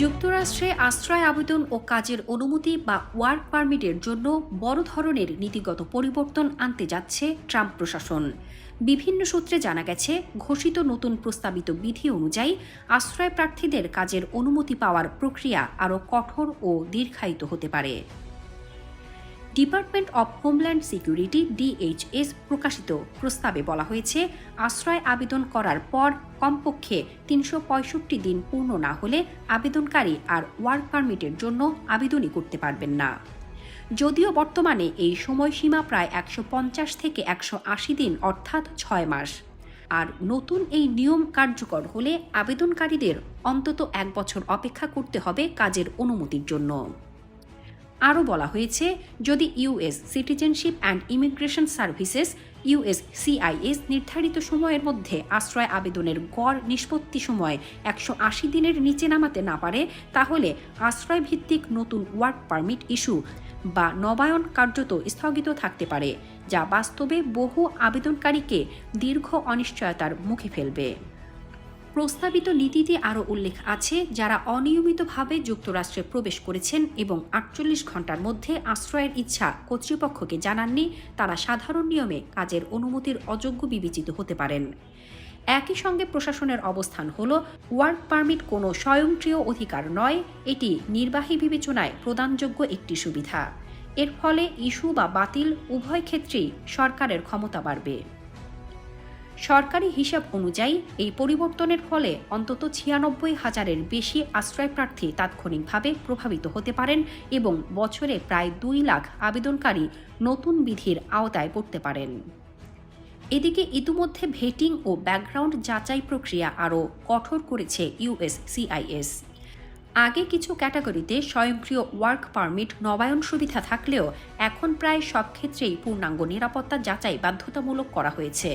যুক্তরাষ্ট্রে আশ্রয় আবেদন ও কাজের অনুমতি বা ওয়ার্ক পারমিটের জন্য বড় ধরনের নীতিগত পরিবর্তন আনতে যাচ্ছে ট্রাম্প প্রশাসন। বিভিন্ন সূত্রে জানা গেছে, ঘোষিত নতুন প্রস্তাবিত বিধি অনুযায়ী আশ্রয় প্রার্থীদের কাজের অনুমতি পাওয়ার প্রক্রিয়া আরও কঠোর ও দীর্ঘায়িত হতে পারে। Department of homeland security DHS প্রকাশিত প্রস্তাবে বলা হয়েছে, আশ্রয় আবেদন করার পর কমপক্ষে ৩৬৫ দিন পূর্ণ না হলে আবেদনকারী আর ওয়ার্ক পারমিটের জন্য আবেদনই করতে পারবেন না। যদিও বর্তমানে এই সময়সীমা প্রায় ১৫০ থেকে ১৮০ দিন, অর্থাৎ ৬ মাস। আর নতুন এই নিয়ম কার্যকর হলে আবেদনকারীদের অন্তত ১ বছর অপেক্ষা করতে হবে কাজের অনুমতির জন্য। আরও বলা হয়েছে, যদি US citizenship and immigration services USCIS নির্ধারিত সময়ের মধ্যে আশ্রয় আবেদনের গড় নিষ্পত্তি সময় ১৮০ দিনের নিচে নামাতে না পারে, তাহলে আশ্রয়ভিত্তিক নতুন ওয়ার্ক পারমিট ইস্যু বা নবায়ন কার্যত স্থগিত থাকতে পারে, যা বাস্তবে বহু আবেদনকারীকে দীর্ঘ অনিশ্চয়তার মুখে ফেলবে। প্রস্তাবিত নীতিতে আরও উল্লেখ আছে, যারা অনিয়মিতভাবে যুক্তরাষ্ট্রে প্রবেশ করেছেন এবং ৪৮ ঘণ্টার মধ্যে আশ্রয়ের ইচ্ছা কর্তৃপক্ষকে জানাননি, তারা সাধারণ নিয়মে কাজের অনুমতির অযোগ্য বিবেচিত হতে পারেন। একই সঙ্গে প্রশাসনের অবস্থান হল, ওয়ার্ক পারমিট কোনো স্বয়ংক্রিয় অধিকার নয়, এটি নির্বাহী বিবেচনায় প্রদানযোগ্য একটি সুবিধা। এর ফলে ইস্যু বা বাতিল উভয় ক্ষেত্রেই সরকারের ক্ষমতা বাড়বে। সরকারি হিসাব অনুযায়ী এই পরিবর্তনের ফলে অন্তত ৯৬,০০০-এর বেশি আশ্রয়প্রার্থী তাৎক্ষণিকভাবে প্রভাবিত হতে পারেন এবং বছরে প্রায় ২ লাখ আবেদনকারী নতুন বিধির আওতায় পড়তে পারেন। এদিকে ইতিমধ্যে ভেটিং ও ব্যাকগ্রাউন্ড যাচাই প্রক্রিয়া আরও কঠোর করেছে USCIS। আগে কিছু ক্যাটাগরিতে স্বয়ংক্রিয় ওয়ার্ক পারমিট নবায়ন সুবিধা থাকলেও এখন প্রায় সব ক্ষেত্রেই পূর্ণাঙ্গ নিরাপত্তা যাচাই বাধ্যতামূলক করা হয়েছে।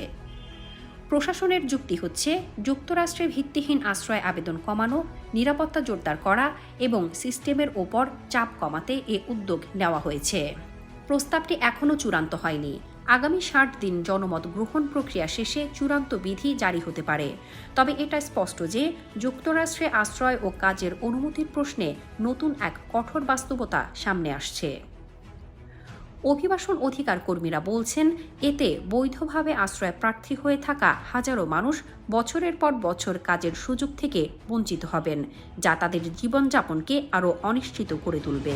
প্রশাসনের যুক্তি হচ্ছে, যুক্তরাষ্ট্রে ভিত্তিহীন আশ্রয় আবেদন কমানো, নিরাপত্তা জোরদার করা এবং সিস্টেমের ওপর চাপ কমাতে এ উদ্যোগ নেওয়া হয়েছে। প্রস্তাবটি এখনও চূড়ান্ত হয়নি। আগামী ৬০ দিন জনমত গ্রহণ প্রক্রিয়া শেষে চূড়ান্ত বিধি জারি হতে পারে। তবে এটা স্পষ্ট যে যুক্তরাষ্ট্রে আশ্রয় ও কাজের অনুমতির প্রশ্নে নতুন এক কঠোর বাস্তবতা সামনে আসছে। অভিবাসন অধিকার কর্মীরা বলছেন, এতে বৈধভাবে আশ্রয় প্রার্থী হয়ে থাকা হাজারো মানুষ বছরের পর বছর কাজের সুযোগ থেকে বঞ্চিত হবেন, যা তাদের জীবনযাপনকে আরও অনিশ্চিত করে তুলবে।